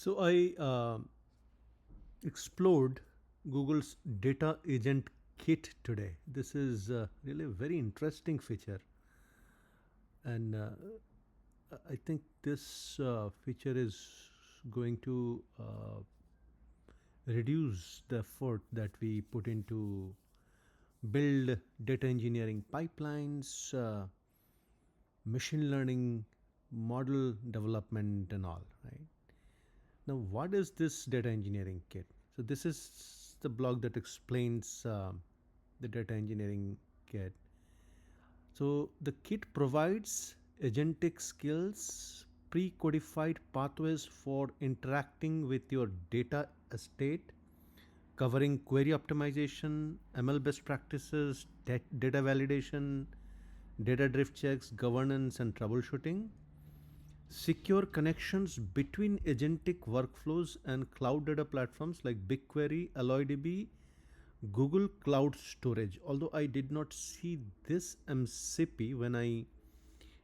So I explored Google's data agent kit today. This is really a very interesting feature, and I think this feature is going to reduce the effort that we put into build data engineering pipelines, machine learning model development, and all. Right now, what is this data engineering kit? So this is the blog that explains the data engineering kit. So the kit provides agentic skills, pre-codified pathways for interacting with your data estate, covering query optimization, ML best practices, data validation, data drift checks, governance, and troubleshooting. Secure connections between agentic workflows and cloud data platforms like BigQuery, AlloyDB, Google Cloud Storage. Although I did not see this MCP when I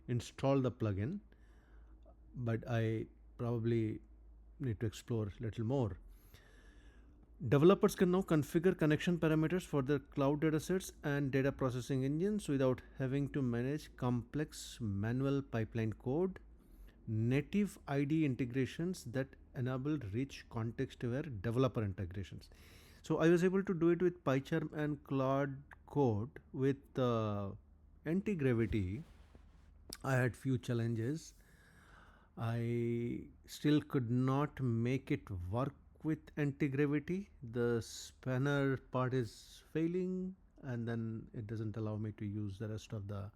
installed the plugin, but I probably need to explore a little more. Developers can now configure connection parameters for their cloud datasets and data processing engines without having to manage complex manual pipeline code. Native IDE integrations that enable rich context-aware developer integrations. So I was able to do it with PyCharm and Claude Code. With Antigravity, I had few challenges. I still could not make it work with anti-gravity. The spanner part is failing, and then it doesn't allow me to use the rest of the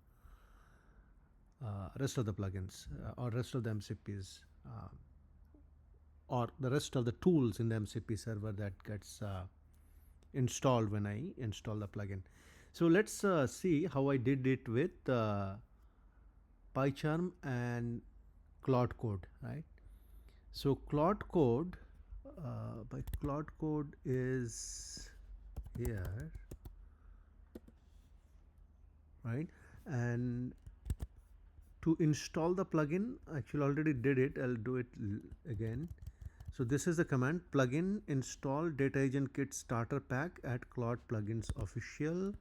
plugins or rest of the MCPs or the rest of the tools in the MCP server that gets installed when I install the plugin. So let's see how I did it with PyCharm and Claude Code, right? So Claude Code, by Claude Code is here, right? And to install the plugin, actually already did it. I'll do it again. So this is the command: plugin install data agent kit starter pack at Claude plugins official.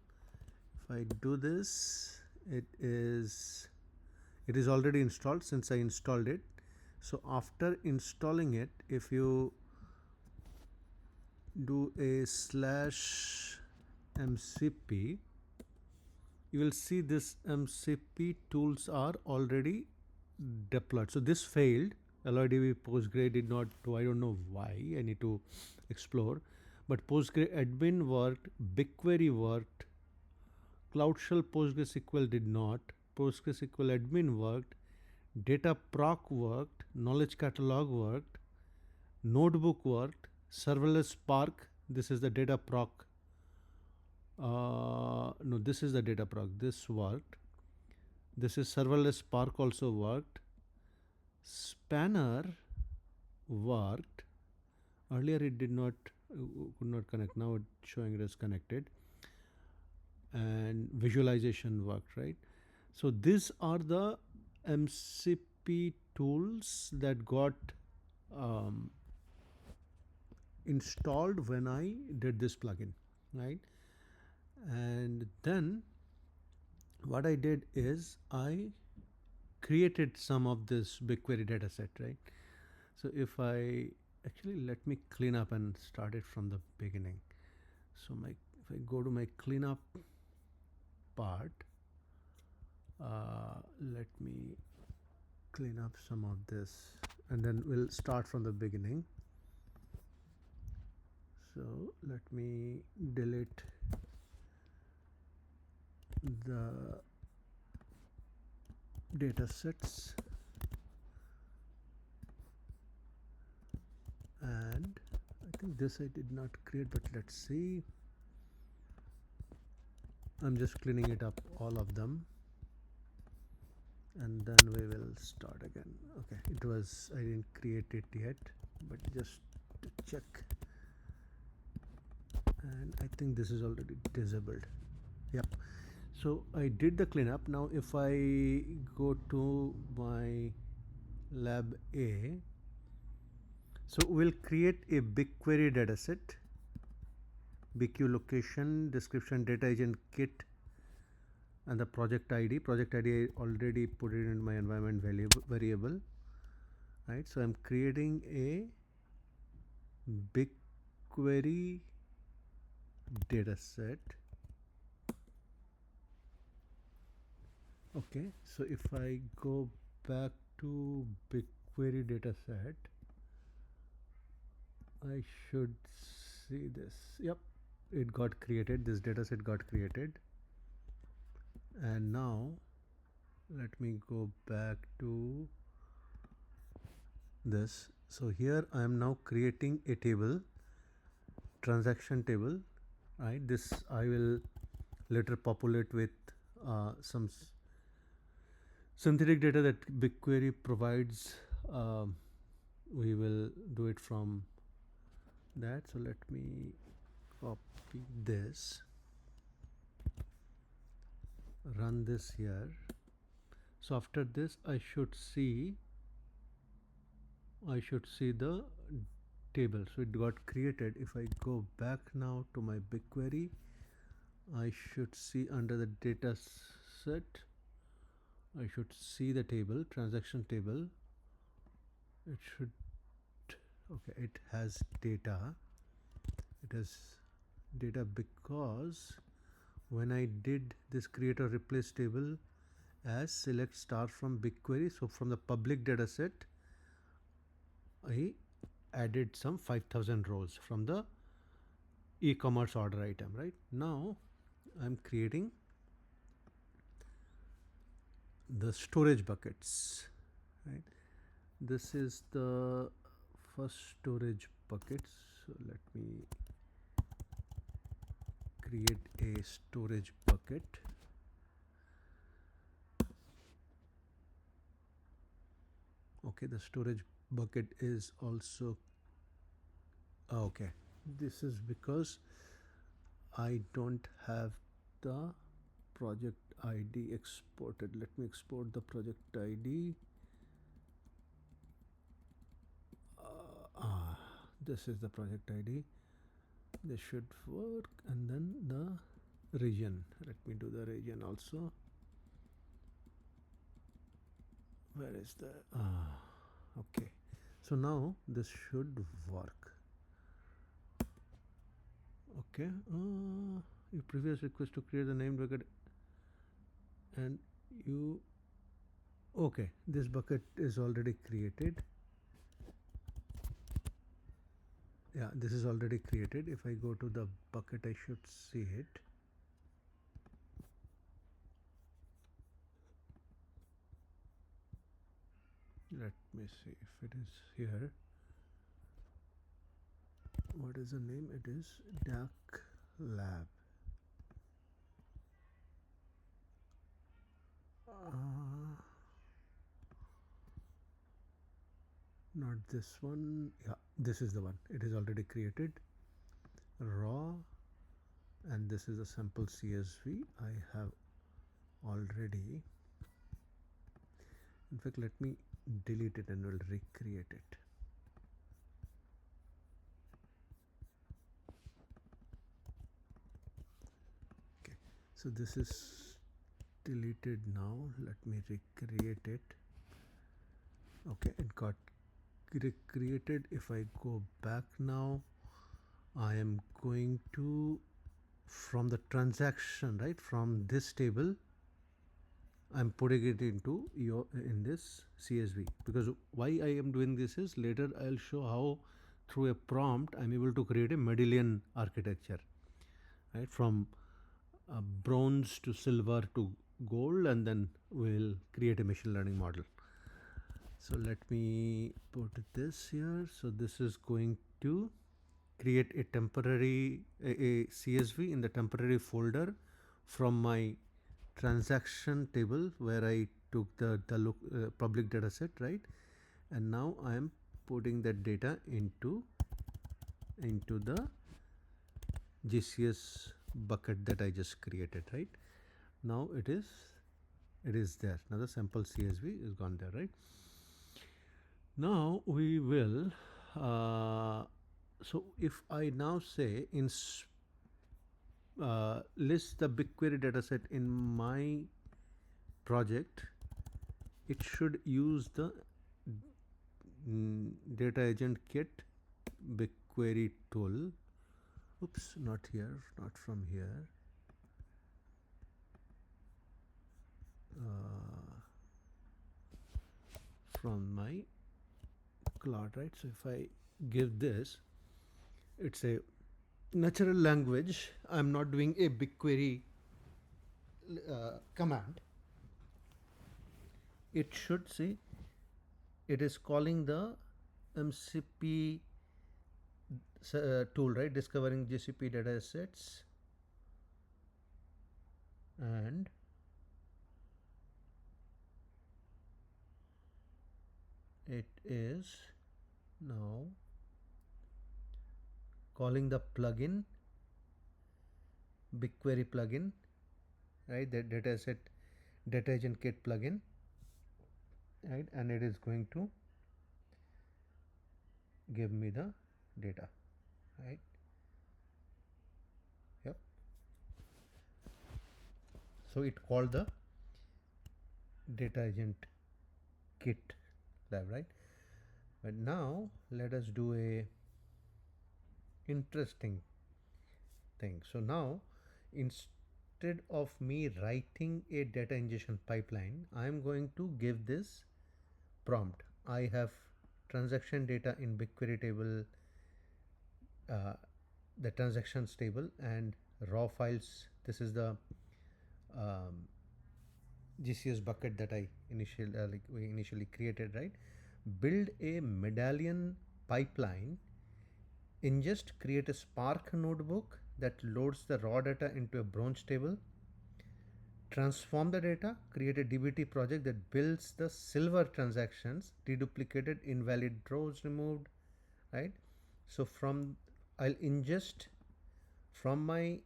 If I do this, it is already installed since I installed it. So after installing it, if you do a /mcp, you will see this MCP tools are already deployed. So this failed. AlloyDB Postgre did not do. I don't know why. I need to explore. But Postgre admin worked, BigQuery worked, Cloud Shell PostgreSQL did not, PostgreSQL admin worked, data proc worked, knowledge catalog worked, notebook worked, serverless Spark. This is the data proc. No, this is the data proc. This worked. This is serverless Spark also worked. Spanner worked. Earlier it did not, could not connect. Now it's showing it as connected. And visualization worked, right? So these are the MCP tools that got installed when I did this plugin, right? And then what I did is I created some of this BigQuery dataset, right? So if I actually, let me clean up and start it from the beginning. So if I go to my cleanup part, let me clean up some of this, and then we'll start from the beginning. So let me delete the data sets, and I think this I did not create, but let's see. I'm just cleaning it up, all of them, and then we will start again. Okay, it was, I didn't create it yet, but just to check. And I think this is already disabled. Yep. So I did the cleanup. Now if I go to my lab A, So we'll create a BigQuery dataset, BQ location, description, data agent kit, and the project ID. Project ID I already put it in my environment variable, right? So I'm creating a BigQuery dataset. Okay, so if I go back to BigQuery dataset, I should see this. Yep, it got created. This dataset got created. And now let me go back to this. So here I am now creating a table, transaction table, right? This I will later populate with some synthetic data that BigQuery provides. We will do it from that. So let me copy this, run this here. So after this I should see the table. So it got created. If I go back now to my BigQuery, I should see under the data set, I should see the table, transaction table. It should, okay, it has data. It has data because when I did this create or replace table as select star from BigQuery, so from the public data set I added some 5,000 rows from the e-commerce order item. Right now I'm creating the storage buckets, right? This is the first storage bucket. So let me create a storage bucket. Okay, the storage bucket is also okay. This is because I don't have the project ID exported. Let me export the project ID. This is the project ID. This should work. And then the region. Let me do the region also. Where is the okay, so now this should work. Okay, your previous request to create the named bucket, and you, okay, this bucket is already created. Yeah, this is already created. If I go to the bucket, I should see it. Let me see if it is here. What is the name? It is DAC Lab. Not this one. Yeah, this is the one. It is already created. Raw, and this is a sample CSV I have already. In fact, let me delete it and we'll recreate it. Okay, so this is deleted now. Let me recreate it. Okay, it got recreated. If I go back now, I am going to, from the transaction, right, from this table I'm putting it into in this CSV, because why I am doing this is later I'll show how through a prompt I'm able to create a Mendelian architecture, right, from bronze to silver to gold, and then we'll create a machine learning model. So let me put this here. So this is going to create a temporary a CSV in the temporary folder from my transaction table where I took the public data set, right? And now I am putting that data into the GCS bucket that I just created, right? Now it is there. Now the sample CSV is gone there, right? Now we will So if I now say list the BigQuery dataset in my project, it should use the data agent kit BigQuery tool. Oops, not here, not from here. From my Claude, right? So if I give this, it's a natural language. I'm not doing a BigQuery command. It should say it is calling the MCP tool, right? Discovering GCP data sets, and it is now calling the plugin, BigQuery plugin, right? The dataset data agent kit plugin, right? And it is going to give me the data, right? Yep. So it called the data agent kit lab, right? But now let us do a interesting thing. So now instead of me writing a data ingestion pipeline, I am going to give this prompt. I have transaction data in BigQuery table, the transactions table, and raw files. This is the GCS bucket that I initially created, right? Build a medallion pipeline, ingest, create a Spark notebook that loads the raw data into a bronze table, transform the data, create a DBT project that builds the silver transactions, deduplicated, invalid rows removed, right? So I'll ingest from my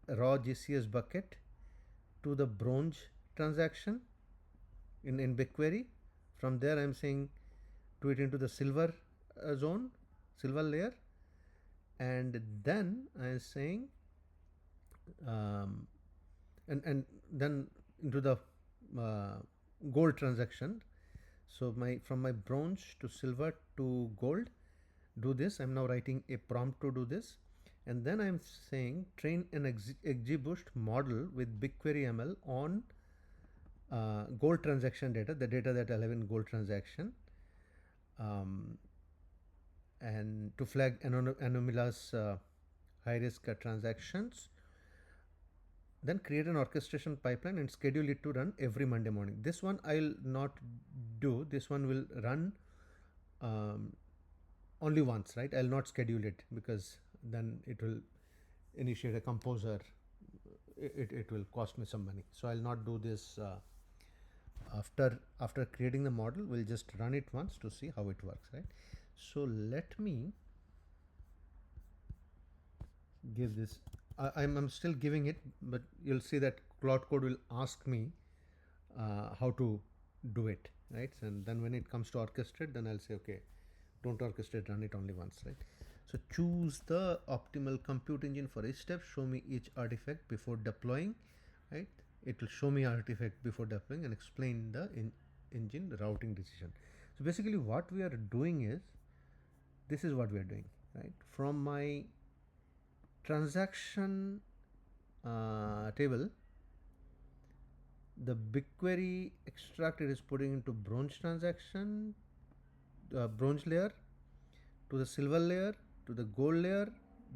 raw GCS bucket to the bronze transaction in BigQuery. From there I'm saying to it into the silver zone, silver layer, and then I'm saying and then into the gold transaction. So from my bronze to silver to gold, do this. I'm now writing a prompt to do this, and then I'm saying train an XGBoost model with BigQuery ML on gold transaction data, the data that I'll have in gold transaction, and to flag anomalous high risk transactions. Then create an orchestration pipeline and schedule it to run every Monday morning. This one I'll not do. This one will run only once, right? I'll not schedule it because then it will initiate a composer. It will cost me some money. So I'll not do this. After creating the model, we'll just run it once to see how it works, right? So let me give this. I'm still giving it, but you'll see that Claude Code will ask me how to do it, right? And then when it comes to orchestrate, then I'll say, okay, don't orchestrate, run it only once, right? So choose the optimal compute engine for each step. Show me each artifact before deploying, right? It will show me artifact before deploying and explain the engine routing decision. So basically what we are doing is, this is what we are doing, right? From my transaction table, the BigQuery extract it is putting into bronze transaction, bronze layer, to the silver layer, to the gold layer.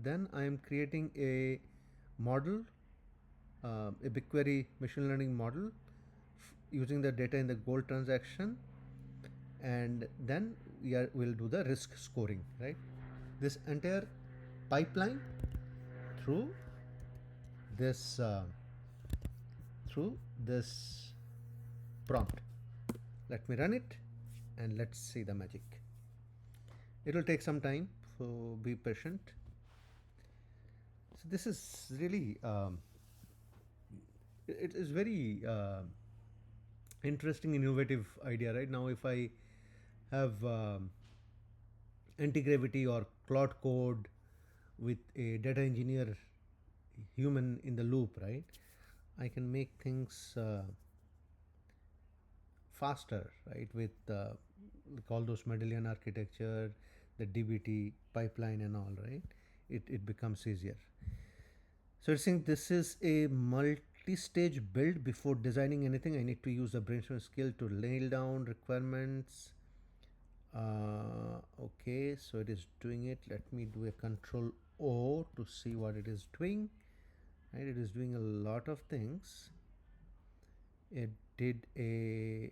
Then I am creating a model, a BigQuery machine learning model using the data in the gold transaction, and then we'll do the risk scoring, right? This entire pipeline through this prompt. Let me run it and let's see the magic. It will take some time, so be patient. So this is really it is very interesting, innovative idea, right? Now if I have Antigravity or Claude Code with a data engineer human in the loop, right? I can make things faster, right? With all those Medallion architecture, the DBT pipeline and all, right? It becomes easier. So it's saying this is a multi-stage build. Before designing anything, I need to use a brainstorm skill to nail down requirements. Okay, so it is doing it. Let me do a Control O to see what it is doing. Right, it is doing a lot of things. It did a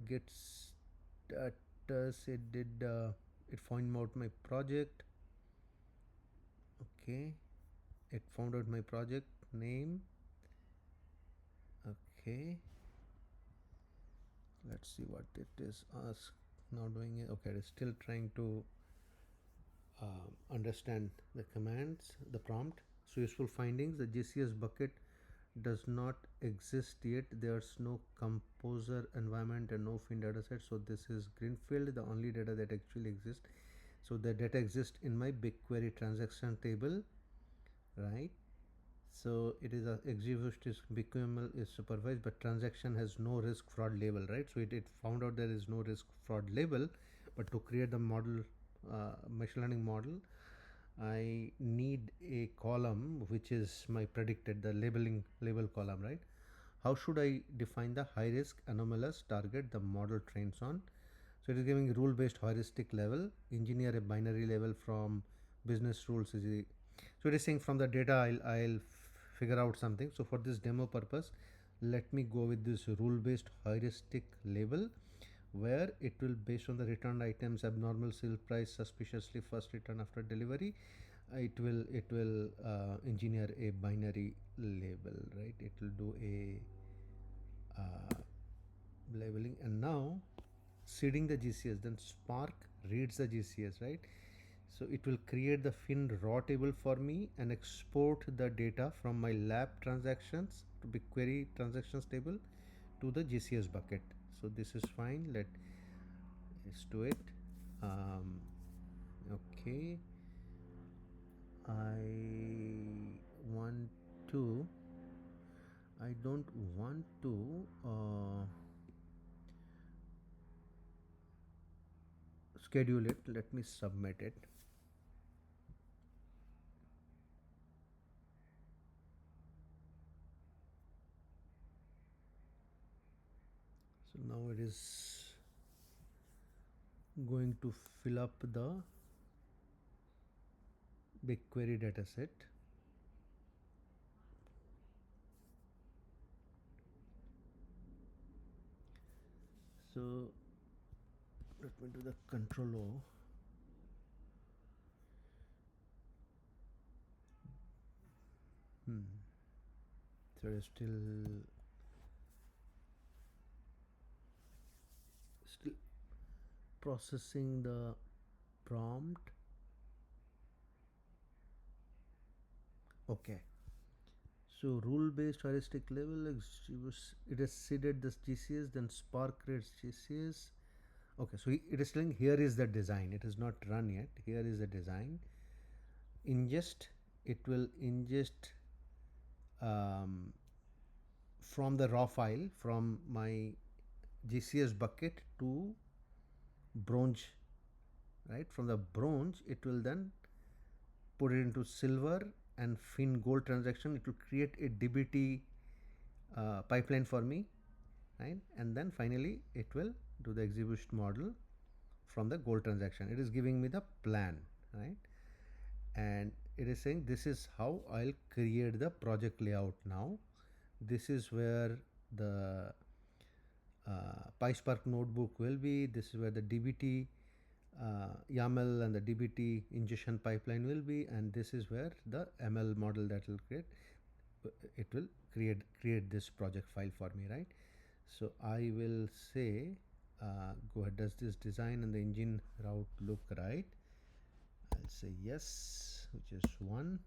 get status. It did it found out my project. Okay, it found out my project name. Okay, let's see what it is ask now doing it. Okay, it is still trying to understand the commands, the prompt. So useful findings: the GCS bucket does not exist yet. There's no composer environment and no fin data set. So this is greenfield, the only data that actually exists. So the data exists in my BigQuery transaction table, right? So it is a execute is BigQML is supervised, but transaction has no risk fraud label, right? So it found out there is no risk fraud label, but to create the model, machine learning model, I need a column which is my predicted, the label column, right? How should I define the high risk anomalous target the model trains on? So it is giving rule based heuristic level, engineer a binary level from business rules. So it is saying from the data I'll figure out something. So for this demo purpose, let me go with this rule based heuristic label, where it will, based on the returned items, abnormal sale price, suspiciously first return after delivery, it will engineer a binary label, right? It will do a labeling, and now seeding the GCS, then Spark reads the GCS, right? So it will create the fin raw table for me and export the data from my lab transactions to BigQuery transactions table to the GCS bucket. So this is fine. Let's do it. Okay, want to I don't want to schedule it. Let me submit it. So now it is going to fill up the BigQuery dataset. So let me do the Control O. So it's still processing the prompt. Okay. So rule based heuristic level, it has seeded this GCS, then Spark creates GCS. Okay, so it is telling here is the design. It is not run yet. Here is the design. Ingest, it will ingest from the raw file from my GCS bucket to bronze, right? From the bronze, it will then put it into silver and fin gold transaction. It will create a DBT pipeline for me, right? And then finally it will do the execution model from the gold transaction. It is giving me the plan, right? And it is saying this is how I'll create the project layout now. This is where the PySpark notebook will be. This is where the DBT YAML and the DBT ingestion pipeline will be, and this is where the ML model that will create, it will create this project file for me, right? So I will say go ahead, does this design and the engine route look right? I'll say yes, which is 1.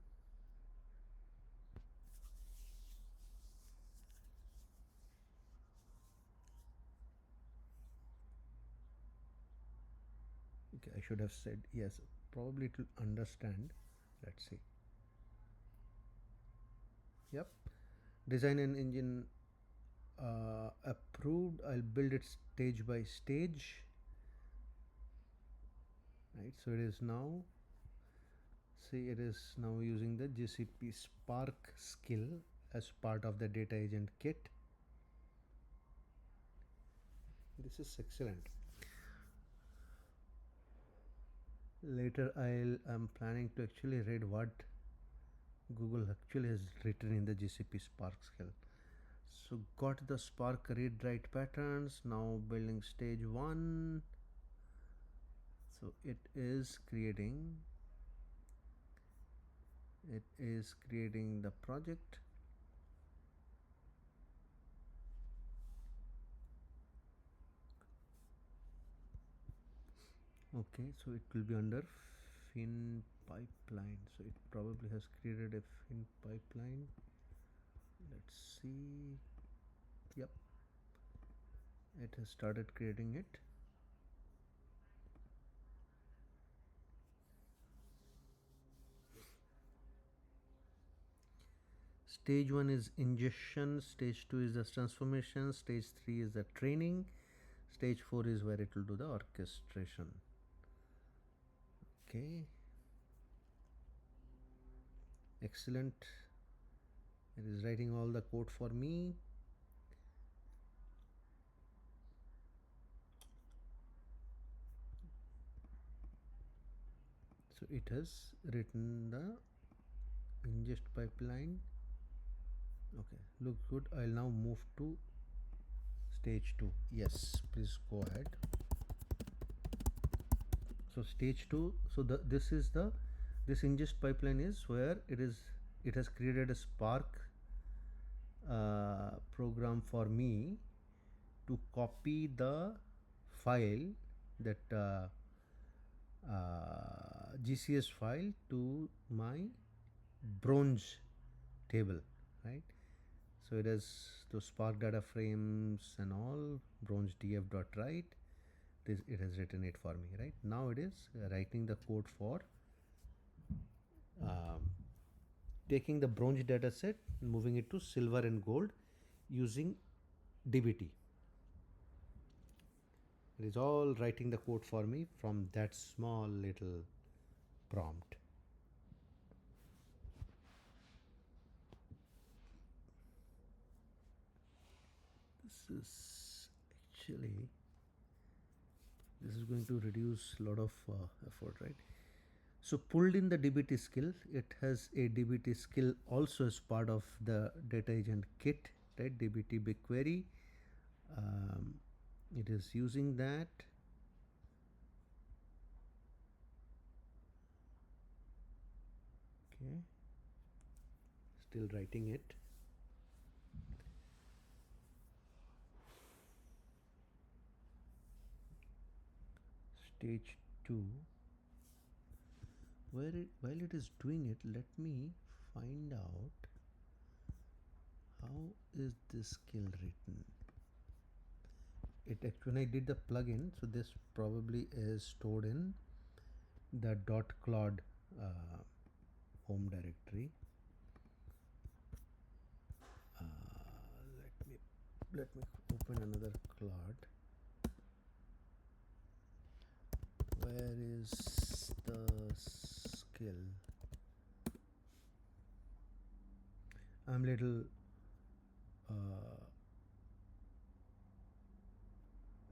Okay, I should have said yes. Probably it will understand. Let's see. Yep. Design and engine approved. I'll build it stage by stage. Right. So it is now. See, it is now using the GCP Spark skill as part of the data agent kit. This is excellent. Later I'm planning to actually read what Google actually has written in the GCP Spark skill. So got the Spark read write patterns. Now building stage 1. So it is creating the project. Okay, so it will be under fin pipeline. So it probably has created a fin pipeline. Let's see. Yep, it has started creating it. Stage 1 is ingestion, stage 2 is the transformation, stage 3 is the training, stage 4 is where it will do the orchestration. Okay, excellent. It is writing all the code for me. So it has written the ingest pipeline. Okay, looks good. I'll now move to stage 2. Yes, please go ahead. So stage 2, so this ingest pipeline is where it has created a Spark program for me to copy the file, that GCS file, to my bronze table, right? So it has those Spark data frames and all, bronze df.write. It has written it for me. Right now it is writing the code for taking the bronze data set, moving it to silver and gold using DBT. It is all writing the code for me from that small little prompt. This is going to reduce a lot of effort, right? So pulled in the DBT skill. It has a DBT skill also as part of the data agent kit, right? DBT BigQuery. It is using that. Okay, still writing it. Stage 2. While it is doing it, let me find out how is this skill written. When I did the plugin, so this probably is stored in the .claude home directory. Let me open another Claude. Where is the skill? I'm little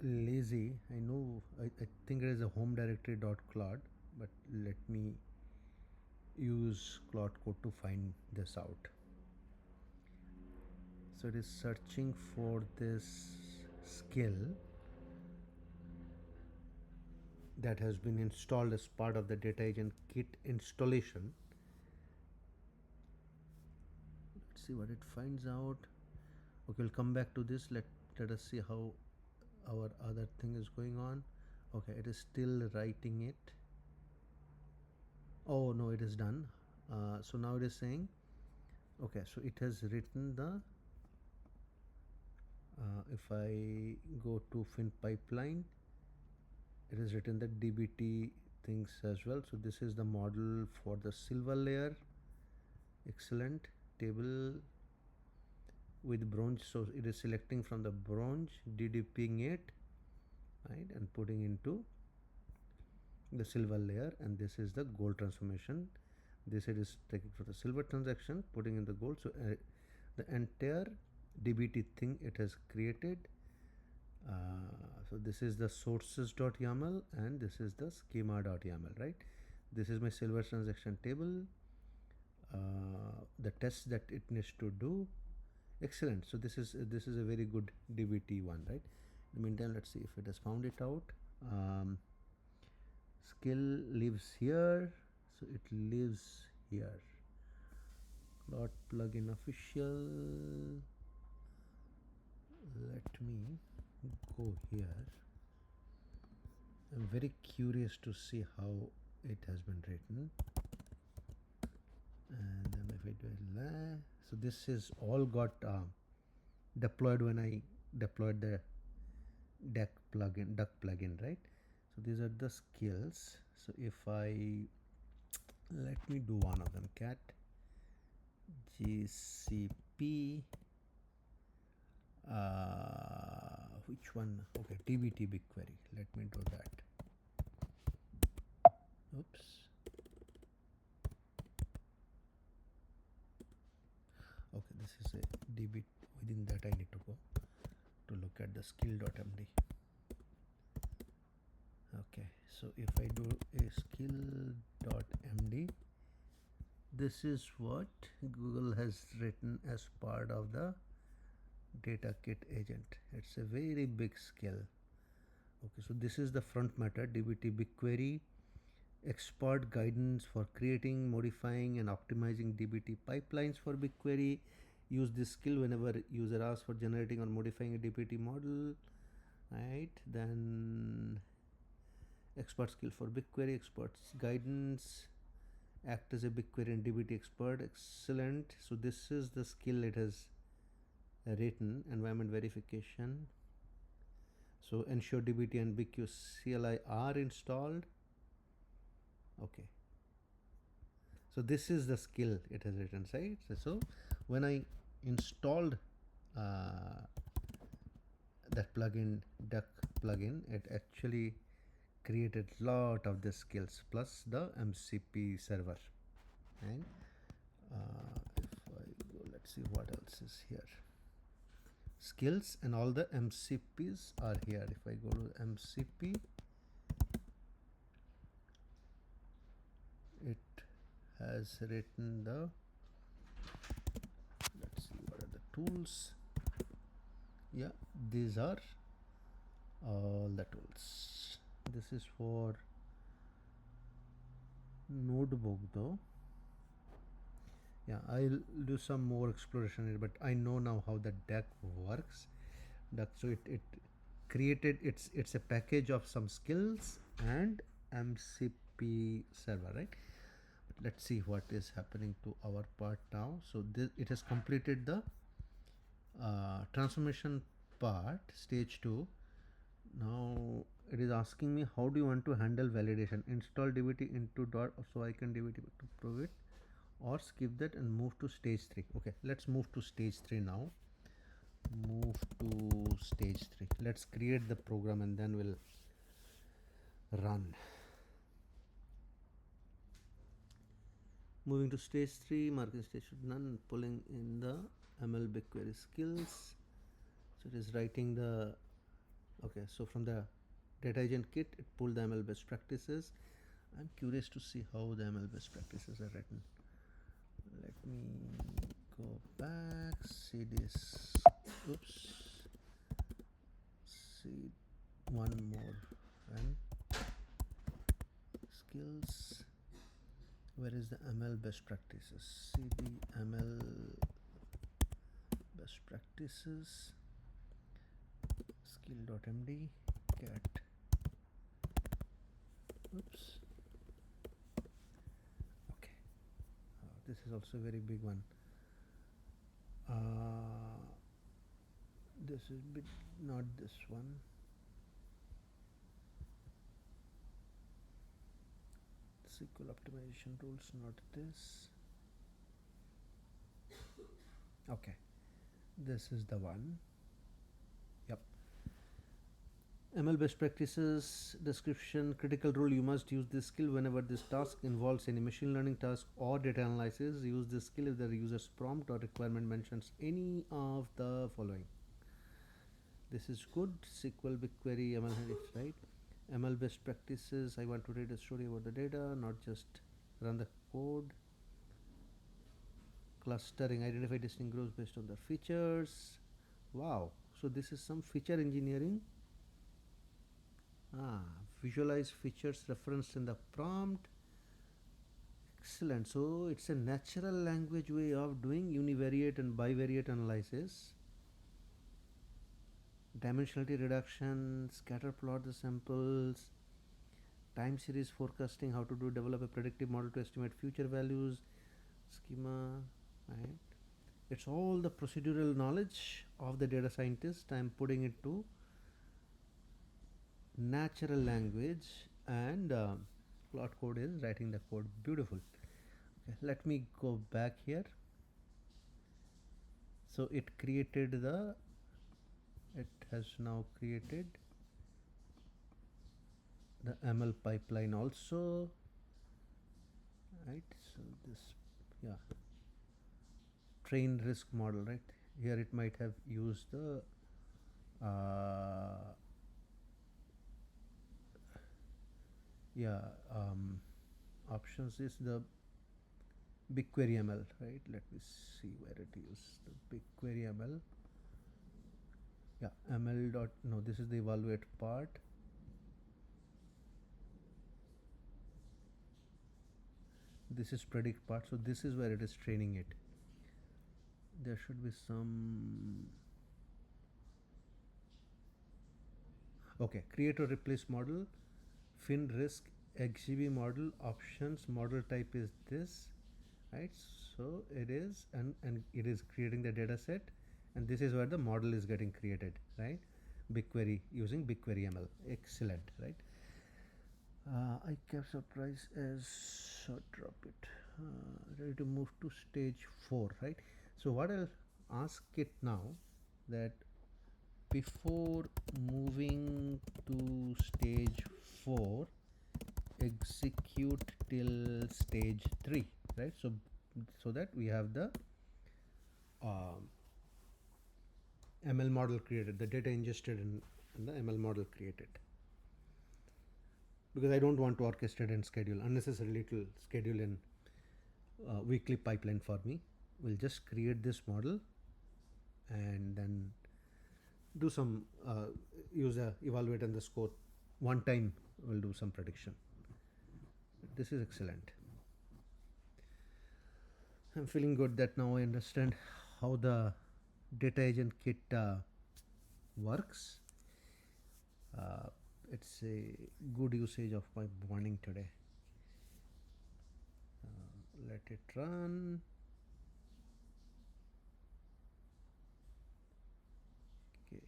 lazy. I know I think it is a home directory .claude, but let me use Claude Code to find this out. So it is searching for this skill that has been installed as part of the data agent kit installation. Let's see what it finds out. Okay, we'll come back to this. Let us see how our other thing is going on. Okay, it is still writing it. Oh no, it is done. So now it is saying, okay, so it has written the if I go to fin pipeline, it has written the DBT things as well. So this is the model for the silver layer. Excellent. Table with bronze, so it is selecting from the bronze, deduping it, right, and putting into the silver layer, and this is the gold transformation. This it is taking for the silver transaction, putting in the gold. So the entire dbt thing it has created. So this is the sources.yaml and this is the schema.yaml, right? This is my silver transaction table, the tests that it needs to do. Excellent. So this is a very good dbt one, right? In the meantime, let's see if it has found it out. Skill lives here, so it lives here. Claude plugin official. Let me go here. I'm very curious to see how it has been written. And then if I do it, so this is all got deployed when I deployed the duck plugin, right? So these are the skills. So if I let me do one of them, cat GCP, which one? Okay, dbt BigQuery. Let me do that. Oops. Okay, this is a dbt. Within that I need to go to look at the skill.md. Okay, so if I do a skill.md, this is what Google has written as part of the data kit agent. It's a very big skill. Okay, so this is the front method, dbt BigQuery, expert guidance for creating, modifying and optimizing dbt pipelines for BigQuery. Use this skill whenever user asks for generating or modifying a dbt model, right? Then expert skill for BigQuery, experts guidance, act as a BigQuery and dbt expert. Excellent. So this is the skill it has written. Environment verification. So ensure dbt and BigQuery CLI are installed. Okay. So this is the skill it has written, right? So when I installed that plugin, duck plugin, it actually created lot of the skills plus the MCP server. And if I go, let's see what else is here. Skills and all the MCPs are here. If I go to MCP, it has written the, let's see what are the tools. Yeah, these are all the tools. This is for notebook though. Yeah, I'll do some more exploration here, but I know now how the duck works. Duck, so it created, it's a package of some skills and MCP server, right? But let's see what is happening to our part now. So this, it has completed the transformation part, stage 2. Now it is asking me how do you want to handle validation. Install dbt into dot, so I can dbt to prove it, or skip that and move to stage 3. Okay, let's move to stage 3 now. Move to stage 3. Let's create the program and then we'll run. Moving to stage 3, marking stage none, pulling in the ML BigQuery skills. So it is writing the, okay, so from the data agent kit it pulled the ML best practices. I'm curious to see how the ML best practices are written. Let me go back, see this, oops, see one more, and skills, where is the ML best practices? CD ML best practices, skill.md, cat, oops, okay, this is also a very big one. This is bit, not this one. SQL optimization rules, not this. Okay, this is the one. Yep. ML best practices description. Critical rule: you must use this skill whenever this task involves any machine learning task or data analysis. Use this skill if the user's prompt or requirement mentions any of the following. This is good. SQL, BigQuery, ML, right? ML best practices. I want to read a story about the data, not just run the code. Clustering, identify distinct groups based on their features. Wow, so this is some feature engineering. Visualize features referenced in the prompt. Excellent. So it's a natural language way of doing univariate and bivariate analysis. Dimensionality reduction, scatter plot the samples, time series forecasting, how to develop a predictive model to estimate future values, schema, right? It's all the procedural knowledge of the data scientist. I'm putting it to natural language, and Claude Code is writing the code. Beautiful. Okay, let me go back here. So it has now created the ML pipeline also, right? So this, yeah, train risk model, right? Here it might have used the options is the BigQuery ML, right? Let me see where it is. The BigQuery ML. Yeah, ML dot, no, this is the evaluate part. This is predict part, so this is where it is training it. There should be some. Okay, create or replace model, fin risk, XGB model, options, model type is this, right? So it is, and it is creating the data set, and this is where the model is getting created, right? BigQuery, using BigQuery ML. Excellent, right? I kept surprise as drop it. Ready to move to stage 4, right? So what I'll ask it now, that before moving to stage 4, execute till stage 3, right? So that we have the ML model created, the data ingested and the ML model created. Because I don't want to orchestrate and schedule unnecessarily. It will schedule in weekly pipeline for me. We'll just create this model and then do some use a evaluate and the score. One time we'll do some prediction. This is excellent. I'm feeling good that now I understand how the data agent kit works. It's a good usage of my morning today. Let it run. Okay.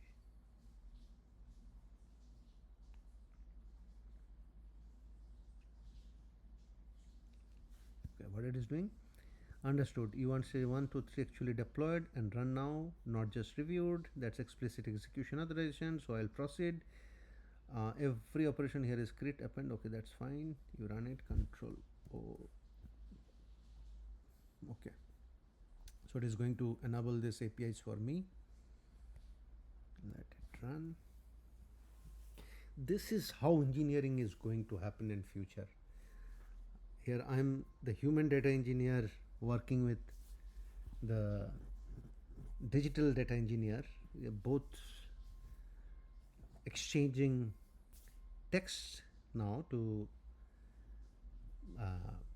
Okay, what it is doing? Understood. You want to say 1, 2, 3 actually deployed and run now, not just reviewed. That's explicit execution authorization. So I'll proceed. Every operation here is create append. Okay, that's fine. You run it. Control O. Okay. So it is going to enable this APIs for me. Let it run. This is how engineering is going to happen in future. Here I am the human data engineer working with the digital data engineer. We are both exchanging text now to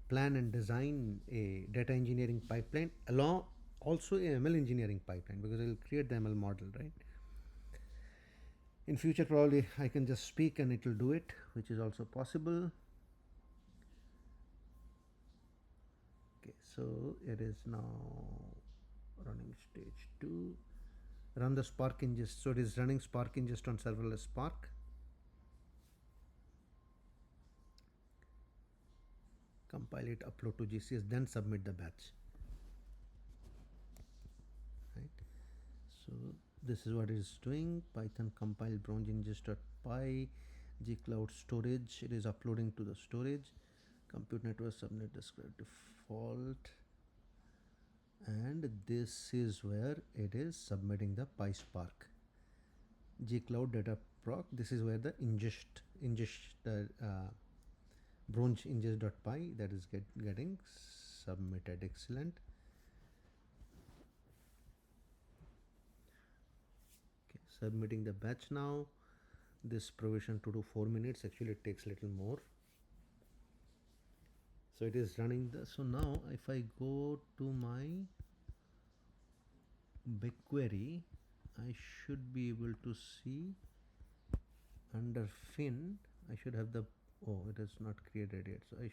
plan and design a data engineering pipeline, along also a ML engineering pipeline, because I will create the ML model, right? In future probably I can just speak and it will do it, which is also possible. Okay, so it is now running stage 2. Run the Spark ingest. So it is running Spark ingest on serverless Spark. compile it, upload to GCS, then submit the batch. Right. So this is what it is doing. Python compile bronze ingest.py, gcloud storage. It is uploading to the storage. Compute network subnet describe default. And this is where it is submitting the PySpark. gcloud data proc. This is where the bronze ingest.py that is getting submitted. Excellent. Okay, submitting the batch now. This provision to 4 minutes. Actually, it takes a little more. So it is running the. So now, if I go to my BigQuery, I should be able to see under fin. I should have the. Oh, it is not created yet. So I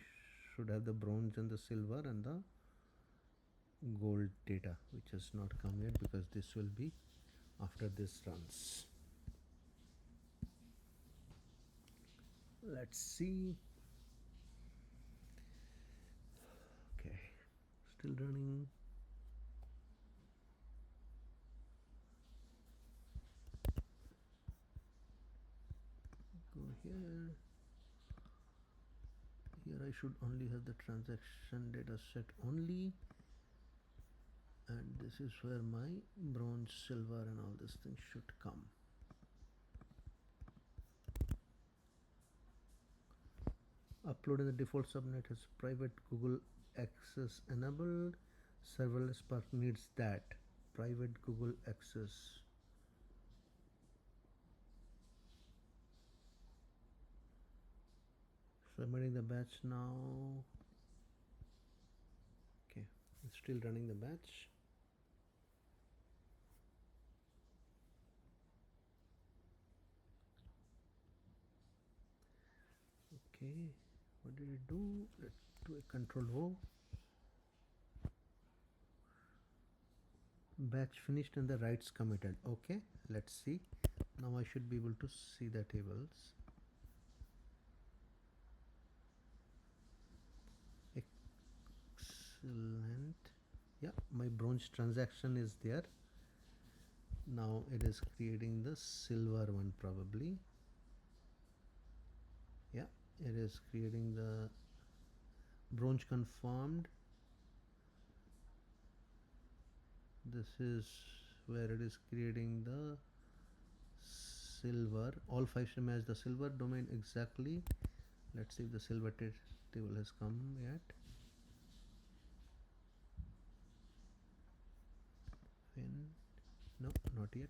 should have the bronze and the silver and the gold data, which has not come yet because this will be after this runs. Let's see. Okay, still running. Go here. Here I should only have the transaction data set only, and this is where my bronze, silver and all this thing should come. Upload in the default subnet has private Google access enabled. Serverless Spark needs that private Google access. Submitting the batch now. Okay, it's still running the batch. Okay, what did it do? Let's do a control O. Batch finished and the writes committed. Okay, let's see. Now I should be able to see the tables. Excellent. Yeah, my bronze transaction is there. Now it is creating the silver one probably. Yeah, it is creating the bronze confirmed. This is where it is creating the silver. All 5 should match the silver domain exactly. Let's see if the silver table has come yet. No, not yet.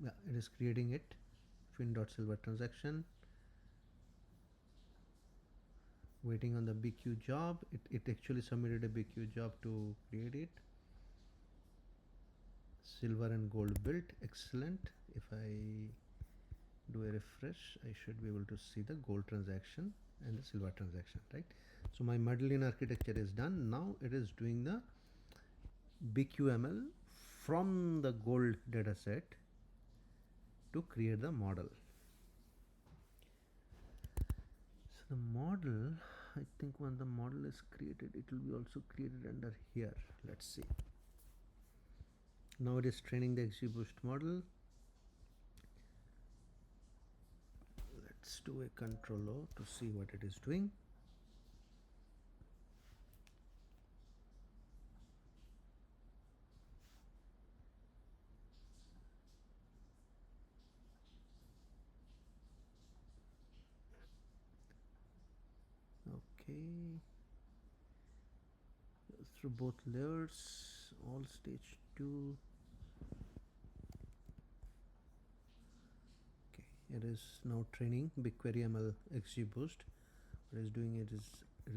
Yeah, it is creating it. Fin.silver transaction. Waiting on the BQ job. It actually submitted a BQ job to create it. Silver and gold built. Excellent. If I do a refresh, I should be able to see the gold transaction and the silver transaction, right? So my Medallion architecture is done. Now it is doing the BQML from the gold data set to create the model. So the model, I think when the model is created, it will be also created under here. Let's see. Now it is training the XGBoost model. Let's do a control O to see what it is doing. Okay, through both layers, all stage 2. Okay, it is now training BigQuery ML XGBoost. What it is doing, it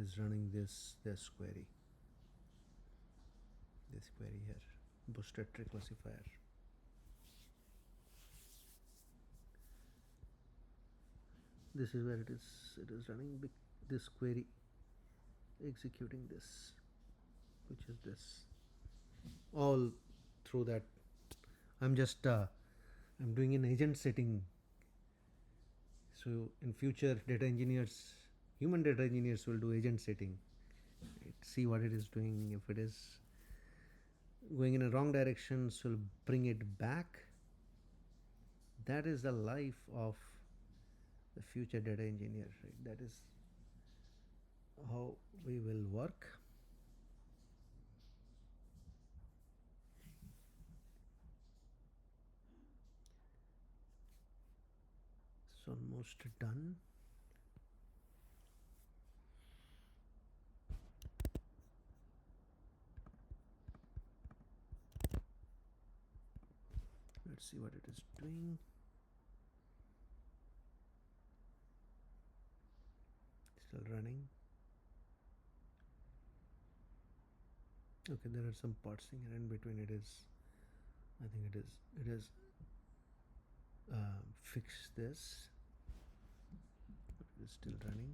is running this query, here, boosted tree classifier. This is where it is running this query, executing this, which is this. All through that, I'm just I'm doing an agent setting. So in future, data engineers, human data engineers will do agent setting, right? See what it is doing. If it is going in a wrong direction, so we'll bring it back. That is the life of the future data engineer, right? That is how we will work. It's almost done. Let's see what it is doing. Still running. Okay, there are some parsing in between. It is, I think it is fix this. It is still running.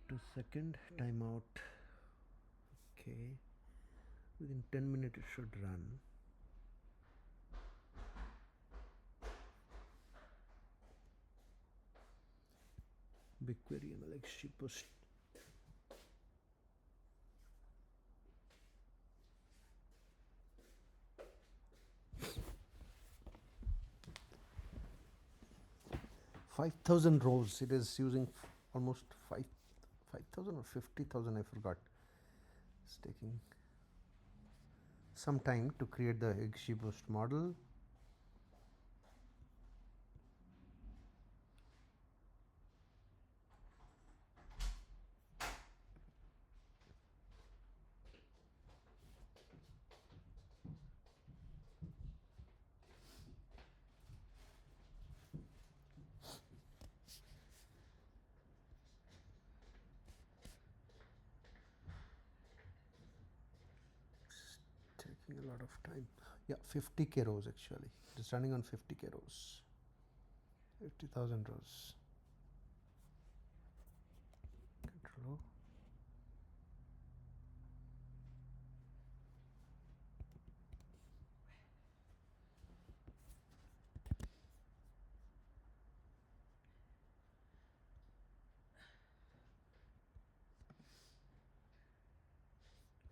To second timeout. Okay, within 10 minutes it should run. BigQuery MLXG post. $5,000 rows. It is using almost 5,000 or 50,000. I forgot. It's taking some time to create the XGBoost model. Taking a lot of time. Yeah, 50k rows actually. It is running on 50k rows. 50,000 rows. Control.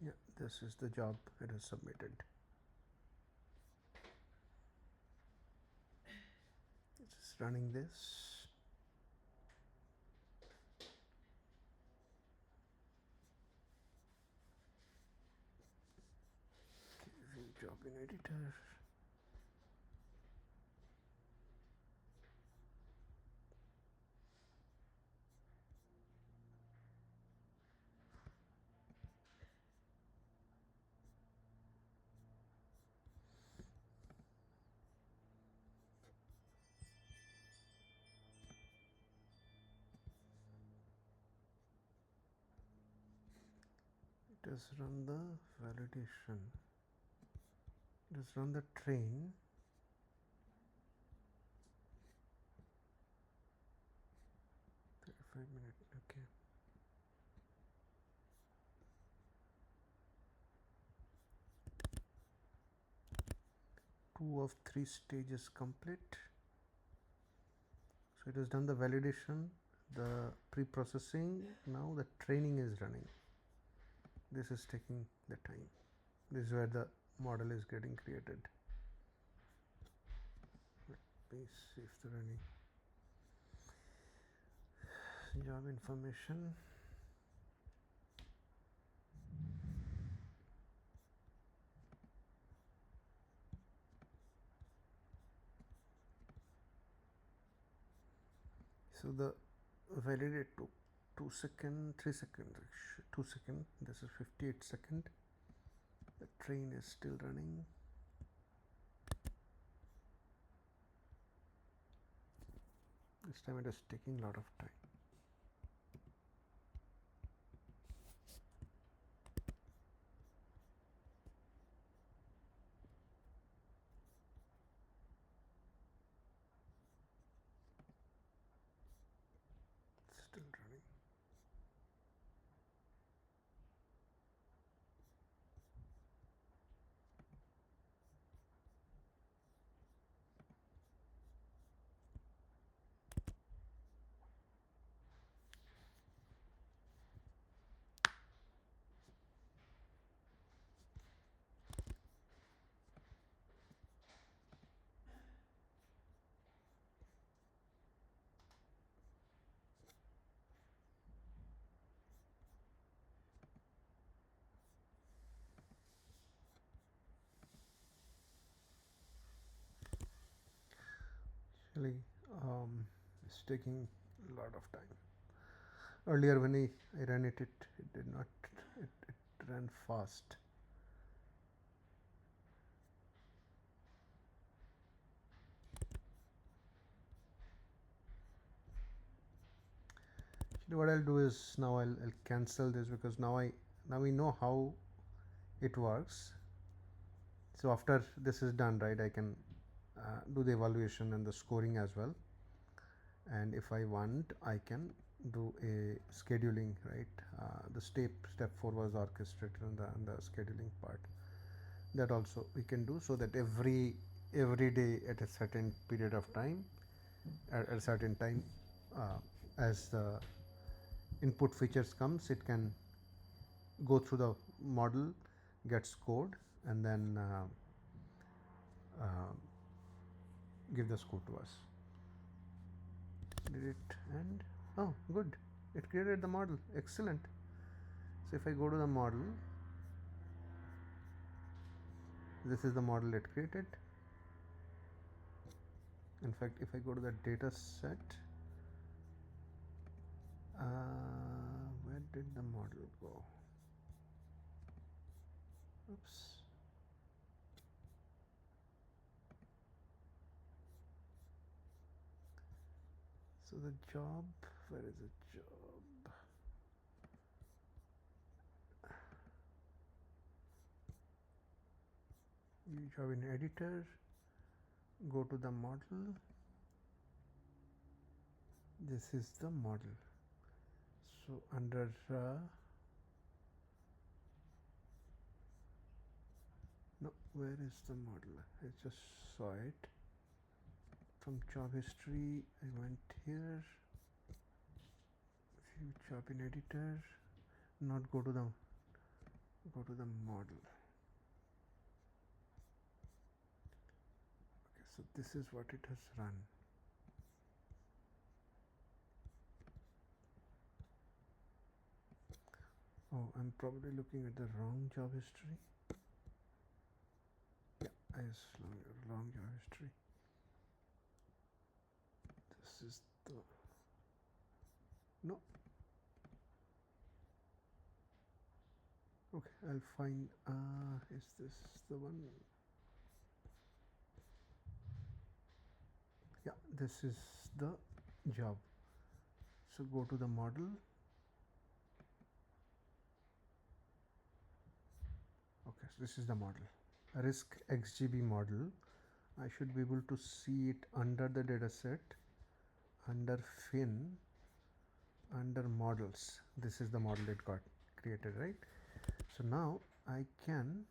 Yeah, this is the job it is submitted. It's running this. View job in editor. It has run the validation. It has run the train. Minutes. Okay. 2 of 3 stages complete. So it has done the validation, the pre-processing. Now the training is running. This is taking the time. This is where the model is getting created. Let me see if there are any job information. So the validate took 2 seconds, 3 seconds, 2 seconds. This is 58 seconds. The train is still running. This time it is taking a lot of time. Still running. Really, it's taking a lot of time. Earlier when I ran it, it did not, it ran fast. Actually, what I'll do is now I'll cancel this, because now we know how it works. So after this is done, right, I can do the evaluation and the scoring as well. And if I want, I can do a scheduling, right? The step 4 was orchestrated on the scheduling part. That also we can do, so that every day at a certain period of time, at a certain time, as the input features comes, it can go through the model, get scored, and then give the score to us. Did it end? Oh, good, it created the model. Excellent. So if I go to the model, this is the model it created. In fact, if I go to the data set, where did the model go? Oops. So the job, where is the job? You job in editor, go to the model. This is the model. So under no, where is the model? I just saw it. From job history, I went here. View job in editor. Not go to the model. Okay, so this is what it has run. Oh, I'm probably looking at the wrong job history. Yeah, I saw wrong job history. This is the no. Okay, I'll find. Is this the one? Yeah, this is the job. So go to the model. Okay, so this is the model. Risk XGB model. I should be able to see it under the dataset, under fin, under models. This is the model it got created, right? So now I can.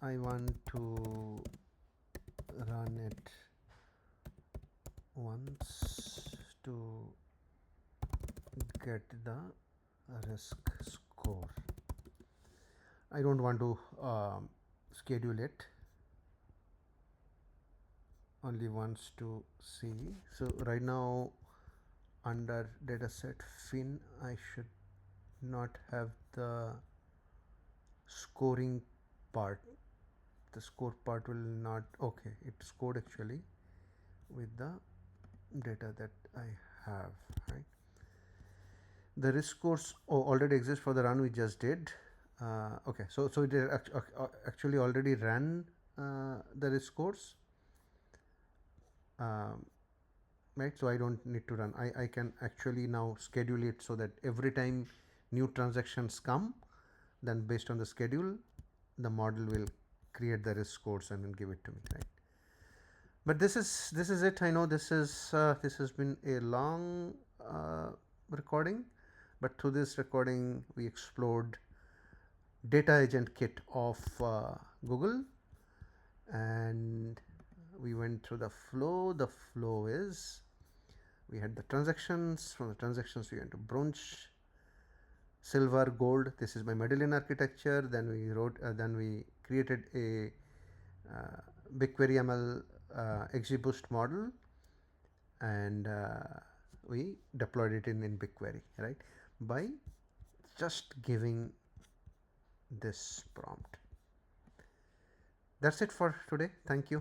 I want to run it once to get the risk score. I don't want to schedule it, only once to see. So right now under dataset fin, I should not have the scoring part. The score part will not. Okay, it scored actually with the data that I have, right? The risk scores already exist for the run we just did. Okay, so it actually already ran the risk scores, right? So I don't need to run. I can actually now schedule it so that every time new transactions come, then based on the schedule, the model will create the risk scores and then give it to me, right? But this is it. I know this has been a long recording, but through this recording we explored data agent kit of Google, and we went through the flow. The flow is, we had the transactions. From the transactions we went to bronze, silver, gold. This is my Medallion architecture. Then we wrote, then we created a BigQuery ML XGBoost model, and we deployed it in BigQuery, right, by just giving this prompt. That's it for today. Thank you.